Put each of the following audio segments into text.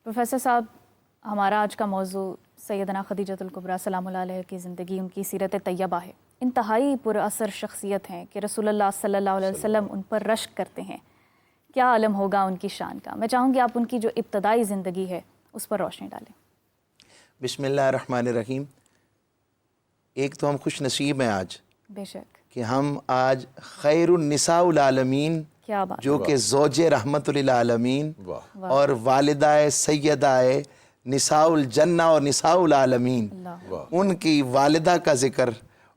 Professor صاحب، ہمارا آج کا موضوع سیدنا خدیجۃ الکبریٰ سلام اللہ علیہ کی زندگی، ان کی سیرت طیبہ ہے۔ انتہائی پر اثر شخصیت ہیں کہ رسول اللہ صلی اللہ علیہ وسلم ان پر رشک کرتے ہیں۔ کیا عالم ہوگا ان کی شان کا؟ میں چاہوں گی آپ ان کی جو ابتدائی زندگی ہے اس پر روشنی ڈالیں۔ بسم اللہ الرحمن الرحیم۔ ایک تو ہم خوش نصیب ہیں آج بے شک، کہ ہم آج خیر النساء العالمین کیا بات، جو کہ زوج رحمت للعالمین اور والدہ سیدہ نساء الجنہ اور نساء العالمین، ان کی والدہ کا ذکر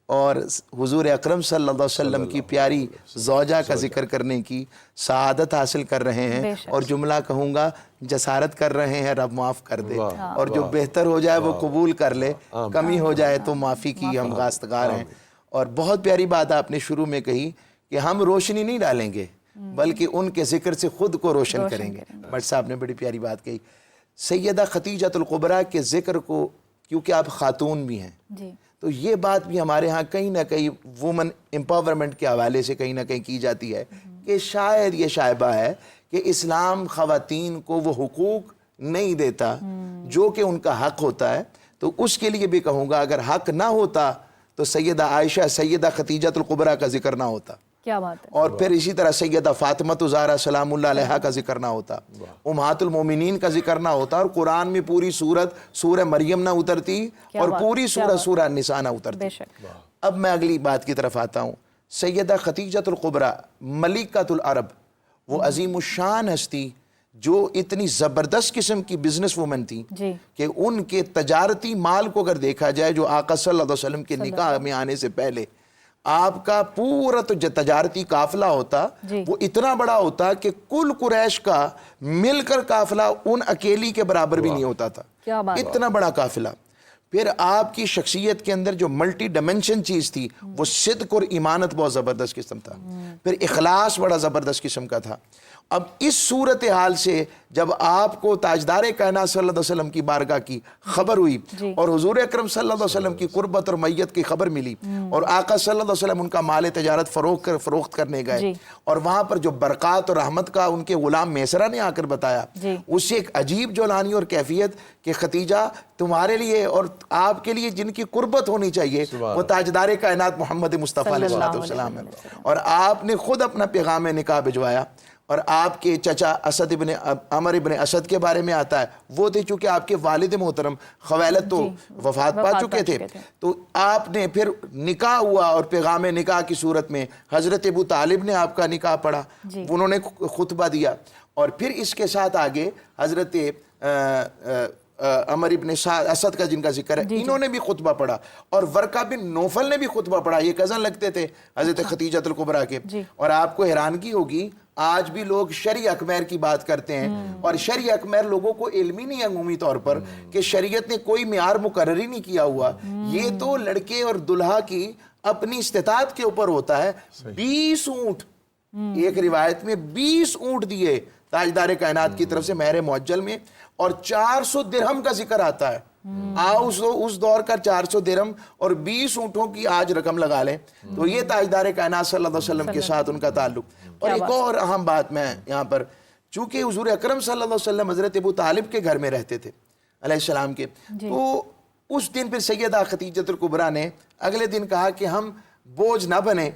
اور حضور اکرم صلی اللہ علیہ وسلم کی پیاری زوجہ کا ذکر کرنے کی سعادت حاصل کر رہے ہیں، اور جملہ کہوں گا جسارت کر رہے ہیں، رب معاف کر دے، اور جو بہتر ہو جائے وہ قبول کر لے، کمی ہو جائے تو معافی کی ہم خواستگار ہیں۔ اور بہت پیاری بات آپ نے شروع میں کہی کہ ہم روشنی نہیں ڈالیں گے بلکہ ان کے ذکر سے خود کو روشن کریں گے۔ بٹ صاحب نے بڑی پیاری بات کہی، سیدہ خدیجۃ الکبریٰ کے ذکر کو، کیونکہ آپ خاتون بھی ہیں تو یہ بات بھی ہمارے ہاں کہیں نہ کہیں وومن امپاورمنٹ کے حوالے سے کہیں نہ کہیں کی جاتی ہے کہ شاید یہ شائبہ ہے کہ اسلام خواتین کو وہ حقوق نہیں دیتا جو کہ ان کا حق ہوتا ہے۔ تو اس کے لیے بھی کہوں گا اگر حق نہ ہوتا تو سیدہ عائشہ سیدہ خدیجۃ الکبریٰ کا ذکر نہ ہوتا، کیا بات ہے، اور پھر اسی طرح سیدہ فاطمہ زہرا سلام اللہ علیہا کا ذکر نہ ہوتا، امہات المومنین کا ذکر نہ ہوتا، اور قرآن میں پوری سورت سورہ مریم نہ اترتی اور پوری سورہ النساء نہ اترتی۔ اب میں اگلی بات کی طرف آتا ہوں۔ سیدہ خدیجۃ الکبریٰ ملکۃ العرب، وہ عظیم الشان ہستی جو اتنی زبردست قسم کی بزنس وومن تھی کہ ان کے تجارتی مال کو اگر دیکھا جائے، جو آقا صلی اللہ علیہ وسلم کے نکاح میں آنے سے پہلے آپ کا پورا تو تجارتی قافلہ ہوتا، وہ اتنا بڑا ہوتا کہ کل قریش کا مل کر قافلہ ان اکیلی کے برابر بھی نہیں ہوتا تھا، اتنا بڑا قافلہ۔ پھر آپ کی شخصیت کے اندر جو ملٹی ڈیمنشن چیز تھی وہ صدق اور ایمانت بہت زبردست قسم تھا، پھر اخلاص بڑا زبردست قسم کا تھا۔ اب اس صورتحال سے جب آپ کو تاجدار کائنات صلی اللہ علیہ وسلم کی بارگاہ کی خبر ہوئی اور حضور اکرم صلی اللہ علیہ وسلم کی قربت اور میت کی خبر ملی، اور آقا صلی اللہ علیہ وسلم ان کا مال تجارت فروخت کرنے گئے، اور وہاں پر جو برکات اور رحمت کا ان کے غلام میسرہ نے آ کر بتایا، اس سے ایک عجیب جولانی اور کیفیت کہ ختیجہ تمہارے لیے اور آپ کے لیے جن کی قربت ہونی چاہیے وہ تاجدار کائنات محمد مصطفیٰ علیہ السلام ہے، اور آپ نے خود اپنا پیغام نکاح بھجوایا۔ اور آپ کے چچا اسد ابن عمر ابن اسد کے بارے میں آتا ہے، وہ تھے چونکہ آپ کے والد محترم خویلد تو وفات پا چکے تھے، تو آپ نے پھر نکاح ہوا، اور پیغام نکاح کی صورت میں حضرت ابو طالب نے آپ کا نکاح پڑھا، انہوں نے خطبہ دیا، اور پھر اس کے ساتھ آگے حضرت عمر ابن اسد کا جن کا ذکر ہے، انہوں نے بھی خطبہ پڑھا، اور ورقہ بن نوفل نے بھی خطبہ پڑھا، یہ کزن لگتے تھے حضرت خدیجۃ الکبریٰ کے۔ اور آپ کو حیرانگی ہوگی آج بھی لوگ شرع اکمیر کی بات کرتے ہیں، اور شرع اکمیر لوگوں کو علم ہی نہیں ہے عمومی طور پر کہ شریعت نے کوئی معیار مقرر ہی نہیں کیا ہوا، یہ تو لڑکے اور دلہا کی اپنی استطاعت کے اوپر ہوتا ہے۔ 20 اونٹ، ایک روایت میں 20 اونٹ دیے تاجدار کائنات کی طرف سے مہر معجل میں، اور 400 درہم کا ذکر آتا ہے۔ اس دور کا 400 درہم اور 20 اونٹوں کی آج رقم لگا لیں تو یہ تاجدار کائنات صلی اللہ علیہ وسلم کے ساتھ ان کا تعلق۔ اور ایک اور اہم بات میں یہاں پر، چونکہ حضور اکرم صلی اللہ علیہ وسلم حضرت ابو طالب کے گھر میں رہتے تھے علیہ السلام کے، تو اس دن پھر سیدہ خدیجۃ الکبریٰ نے اگلے دن کہا کہ ہم بوجھ نہ بنے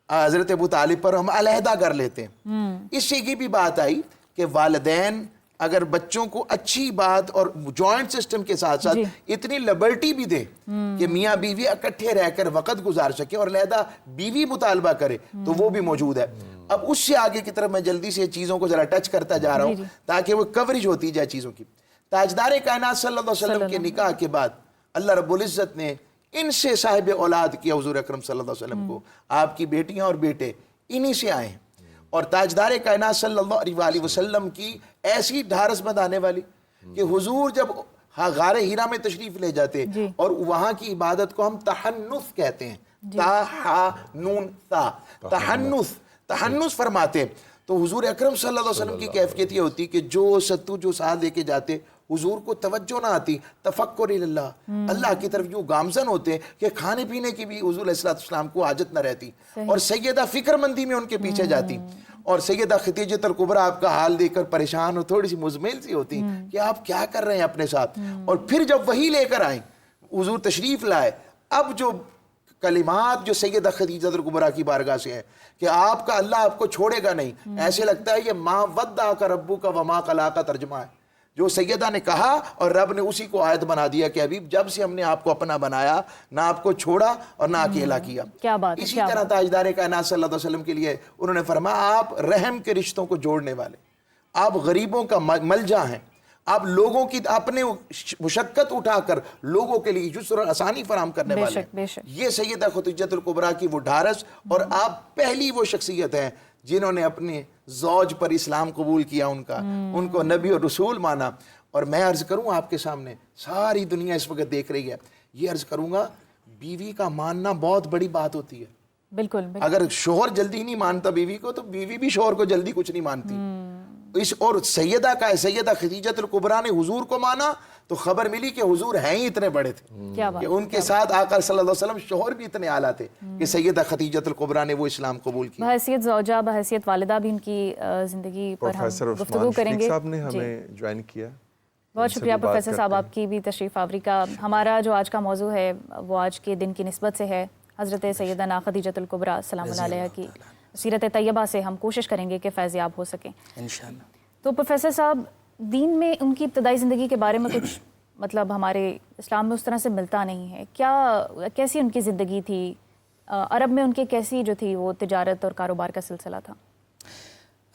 حضرت ابو طالب پر، ہم علیحدہ کر لیتے ہیں۔ اس سے یہ بھی بات آئی کہ والدین اگر بچوں کو اچھی بات اور جوائنٹ سسٹم کے ساتھ ساتھ اتنی لبرٹی بھی دے کہ میاں بیوی اکٹھے رہ کر وقت گزار سکے اور علیحدہ بیوی مطالبہ کرے، تو وہ بھی موجود ہے۔ اب اس سے آگے کی طرف میں جلدی سے چیزوں کو ذرا ٹچ کرتا جا رہا ہوں تاکہ وہ کوریج ہوتی جائے چیزوں کی۔ تاجدار کائنات صلی اللہ علیہ وسلم کے نکاح کے بعد اللہ رب العزت نے ان سے صاحب اولاد کیا حضور اکرم صلی اللہ علیہ وسلم کو، آپ کی بیٹیاں اور بیٹے انہی سے آئے ہیں، اور تاجدار کائنات صلی اللہ علیہ وسلم کی ایسی ڈھارس مند آنے والی کہ حضور جب غار حرا میں تشریف لے جاتے اور وہاں کی عبادت کو ہم تحنث کہتے ہیں، تحنث فرماتے، تو حضور اکرم صلی اللہ علیہ وسلم کی کیفیت یہ ہوتی کہ جو ستو جو ساتھ لے کے جاتے حضور کو توجہ نہ آتی، تفکر اللہ، اللہ کی طرف جو گامزن ہوتے کہ کھانے پینے کی بھی حضور علیہ السلام کو حاجت نہ رہتی، اور سیدہ فکر مندی میں ان کے پیچھے جاتی، اور سیدہ خدیجہ الکبریٰ آپ کا حال دیکھ کر پریشان اور تھوڑی سی مزمل سی ہوتی کہ آپ کیا کر رہے ہیں اپنے ساتھ. اور پھر جب وہی لے کر آئیں, حضور تشریف لائے, اب جو کلمات جو سیدہ خدیجہ الکبریٰ کی بارگاہ سے ہے کہ آپ کا اللہ آپ کو چھوڑے گا نہیں, ایسے لگتا ہے یہ ما ودعک ربک وما قلی کا ترجمہ ہے. جو سیدہ نے کہا اور رب نے اسی کو آیت بنا دیا کہ حبیب جب سے ہم نے آپ کو اپنا بنایا نہ آپ کو چھوڑا اور نہ اکیلا کیا. کیا بات ہے, اسی طرح تاجدار کائنات صلی اللہ علیہ وسلم کے لیے انہوں نے فرمایا آپ رحم کے رشتوں کو جوڑنے والے, آپ غریبوں کا ملجا ہیں, آپ لوگوں کی اپنے مشقت اٹھا کر لوگوں کے لیے یسر اور آسانی فراہم کرنے والے ہیں. یہ سیدہ خدیجہ الکبریٰ کی وہ ڈھارس, اور آپ پہلی وہ شخصیت ہیں جنہوں نے اپنے زوج پر اسلام قبول کیا, ان کو نبی اور رسول مانا. اور میں عرض کروں آپ کے سامنے, ساری دنیا اس وقت دیکھ رہی ہے, یہ عرض کروں گا بیوی کا ماننا بہت بڑی بات ہوتی ہے. بالکل. اگر شوہر جلدی نہیں مانتا بیوی کو تو بیوی بھی شوہر کو جلدی کچھ نہیں مانتی. اور سیدہ خدیجہ الکبریٰ نے حضور کو مانا تو خبر ملی کہ حضور ہیں ہی اتنے بڑے تھے کہ ان کے ساتھ آقا صلی اللہ علیہ وسلم شوہر بھی اتنے اعلیٰ تھے کہ سیدہ خدیجہ الکبریٰ نے وہ اسلام قبول کیا. بحیثیت زوجہ, بحیثیت والدہ بھی ان کی زندگی پر ہم گفتگو کریں گے. صاحب نے ہمیں جوائن کیا. بہت شکریہ پروفیسر صاحب آپ کی بھی تشریف آوری کا. ہمارا جو آج کا موضوع ہے وہ آج کے دن کی نسبت سے ہے حضرت سیدنا خدیجہ الکبریٰ سلام اللہ علیہ کی سیرت طیبہ سے ہم کوشش کریں گے کہ فیض یاب ہو سکیں انشاءاللہ. تو پروفیسر صاحب, دین میں ان کی ابتدائی زندگی کے بارے میں کچھ مطلب ہمارے اسلام میں اس طرح سے ملتا نہیں ہے. کیسی ان کی زندگی تھی, عرب میں ان کی کیسی جو تھی وہ تجارت اور کاروبار کا سلسلہ تھا؟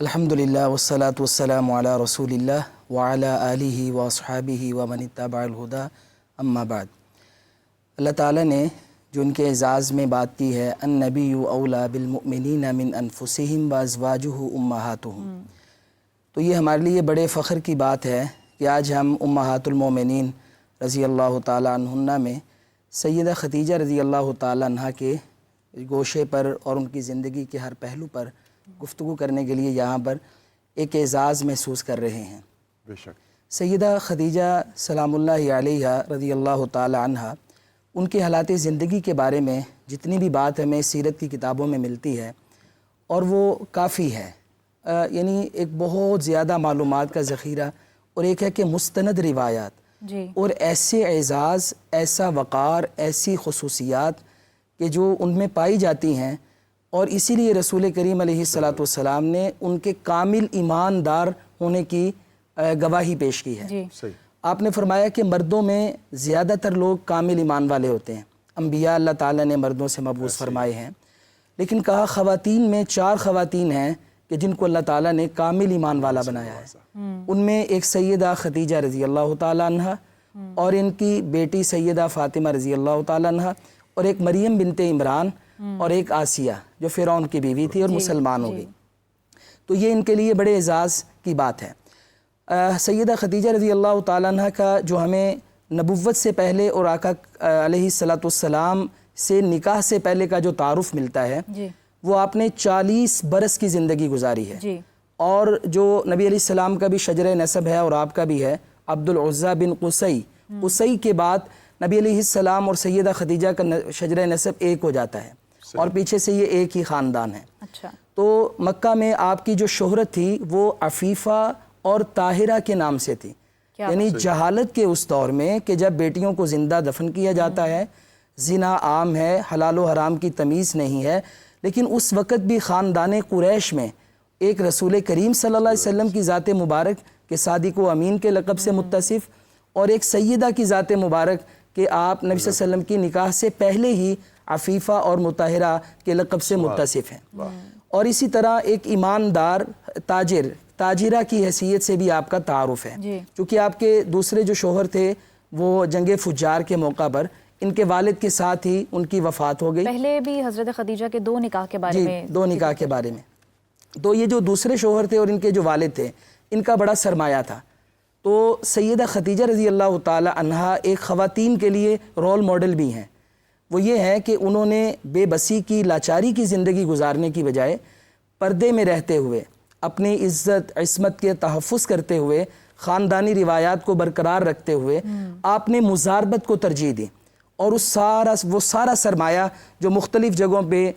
الحمدللہ والصلاة والسلام علی رسول اللہ وعلی آلہ واصحابہ ومن اتبع الہدی اما بعد. اللہ تعالیٰ نے جو ان کے اعزاز میں بات کی ہے, النبی اولی بالمؤمنین من انفسہم وازواجہ امہاتہم, تو یہ ہمارے لیے بڑے فخر کی بات ہے کہ آج ہم امہات المومنین رضی اللہ تعالیٰ عنہنہ میں سیدہ خدیجہ رضی اللہ تعالیٰ عنہ کے گوشے پر اور ان کی زندگی کے ہر پہلو پر گفتگو کرنے کے لیے یہاں پر ایک اعزاز محسوس کر رہے ہیں. بے شک. سیدہ خدیجہ سلام اللہ علیہ رضی اللہ تعالیٰ عنہ, ان کے حالات زندگی کے بارے میں جتنی بھی بات ہمیں سیرت کی کتابوں میں ملتی ہے اور وہ کافی ہے, یعنی ایک بہت زیادہ معلومات کا ذخیرہ, اور ایک ہے کہ مستند روایات اور ایسے اعزاز, ایسا وقار, ایسی خصوصیات کہ جو ان میں پائی جاتی ہیں, اور اسی لیے رسول کریم علیہ السلام نے ان کے کامل ایماندار ہونے کی گواہی پیش کی ہے. آپ نے فرمایا کہ مردوں میں زیادہ تر لوگ کامل ایمان والے ہوتے ہیں, انبیاء اللہ تعالیٰ نے مردوں سے مبعوث فرمائے ہیں, لیکن کہا خواتین میں 4 خواتین ہیں کہ جن کو اللہ تعالیٰ نے کامل ایمان والا بنایا ہے. ان میں ایک سیدہ خدیجہ رضی اللہ تعالیٰ عنہ, اور ان کی بیٹی سیدہ فاطمہ رضی اللہ تعالیٰ عنہ, اور ایک مریم بنت عمران, اور ایک آسیہ جو فرعون کی بیوی تھی اور مسلمان ہو گئی. تو یہ ان کے لیے بڑے اعزاز کی بات ہے. سیدہ خدیجہ رضی اللہ تعالیٰ عنہ کا جو ہمیں نبوت سے پہلے اور آقا علیہ السلام سے نکاح سے پہلے کا جو تعارف ملتا ہے وہ آپ نے 40 برس کی زندگی گزاری ہے. اور جو نبی علیہ السلام کا بھی شجر نسب ہے اور آپ کا بھی ہے, عبد العزیٰ بن قصی, قصی کے بعد نبی علیہ السلام اور سیدہ خدیجہ کا شجر نسب ایک ہو جاتا ہے, اور پیچھے سے یہ ایک ہی خاندان ہے. تو مکہ میں آپ کی جو شہرت تھی وہ عفیفہ اور طاہرہ کے نام سے تھی, یعنی جہالت کے اس دور میں کہ جب بیٹیوں کو زندہ دفن کیا جاتا ہے, زنا عام ہے, حلال و حرام کی تمیز نہیں ہے, لیکن اس وقت بھی خاندان قریش میں ایک رسول کریم صلی اللہ علیہ وسلم کی ذات مبارک کہ صادق و امین کے لقب سے متصف, اور ایک سیدہ کی ذات مبارک کہ آپ نبی صلی اللہ علیہ وسلم کی نکاح سے پہلے ہی عفیفہ اور مطہرہ کے لقب سے متصف ہیں. اور اسی طرح ایک ایماندار تاجرہ کی حیثیت سے بھی آپ کا تعارف ہے, چونکہ آپ کے دوسرے جو شوہر تھے وہ جنگ فجار کے موقع پر ان کے والد کے ساتھ ہی ان کی وفات ہو گئی. پہلے بھی حضرت خدیجہ کے 2 نکاح کے بارے میں 2 نکاح کے بارے میں. تو یہ جو دوسرے شوہر تھے اور ان کے جو والد تھے ان کا بڑا سرمایہ تھا. تو سیدہ خدیجہ رضی اللہ تعالی عنہا ایک خواتین کے لیے رول ماڈل بھی ہیں. وہ یہ ہے کہ انہوں نے بے بسی کی, لاچاری کی زندگی گزارنے کی بجائے پردے میں رہتے ہوئے, اپنی عزت عصمت کے تحفظ کرتے ہوئے, خاندانی روایات کو برقرار رکھتے ہوئے آپ نے مزاربت کو ترجیح دی, اور وہ سارا سرمایہ جو مختلف جگہوں پہ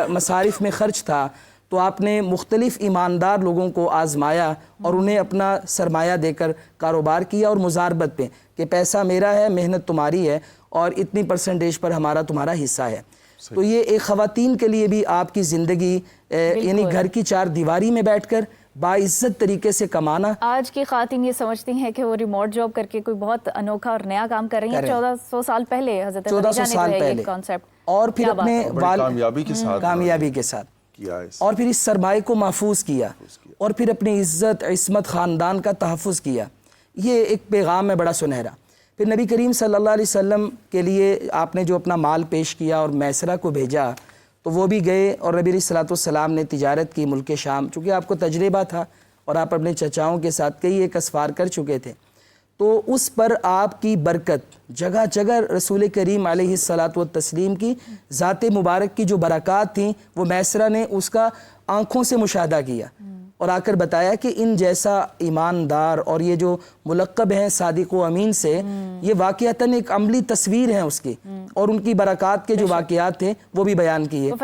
مصارف میں خرچ تھا تو آپ نے مختلف ایماندار لوگوں کو آزمایا اور انہیں اپنا سرمایہ دے کر کاروبار کیا، اور مزاربت پہ کہ پیسہ میرا ہے، محنت تمہاری ہے، اور اتنی پرسنٹیج پر تمہارا حصہ ہے۔ تو یہ ایک خواتین کے لیے بھی آپ کی زندگی یعنی گھر کی چار دیواری میں بیٹھ کر باعزت طریقے سے کمانا۔ آج کی خواتین یہ سمجھتی ہیں کہ وہ ریموٹ جاب کر کے کوئی بہت انوکھا اور نیا کام کر رہی ہیں۔ 1400 سال پہلے حضرت خدیجہ نے جو ہے یہ کانسیپٹ، اور پھر اپنے کامیابی کے ساتھ اور پھر اس سرمایہ کو محفوظ کیا، اور پھر اپنی عزت، عصمت، خاندان کا تحفظ کیا۔ یہ ایک پیغام ہے بڑا سنہرا۔ پھر نبی کریم صلی اللہ علیہ وسلم کے لیے آپ نے جو اپنا مال پیش کیا اور میسرہ کو بھیجا، تو وہ بھی گئے، اور نبی علیہ الصلوۃ والسلام نے تجارت کی ملک شام، چونکہ آپ کو تجربہ تھا اور آپ اپنے چچاؤں کے ساتھ کئی ایک اسفار کر چکے تھے، تو اس پر آپ کی برکت جگہ جگہ رسول کریم علیہ الصلوۃ والتسلیم کی ذات مبارک کی جو برکات تھیں، وہ میسرہ نے اس کا آنکھوں سے مشاہدہ کیا اور آ کر بتایا کہ ان جیسا ایماندار، اور یہ جو ملقب ہیں صادق و امین سے، یہ واقعتاً ایک عملی تصویر ہے اس کی، اور ان کی برکات کے جو واقعات تھے وہ بھی بیان کیے۔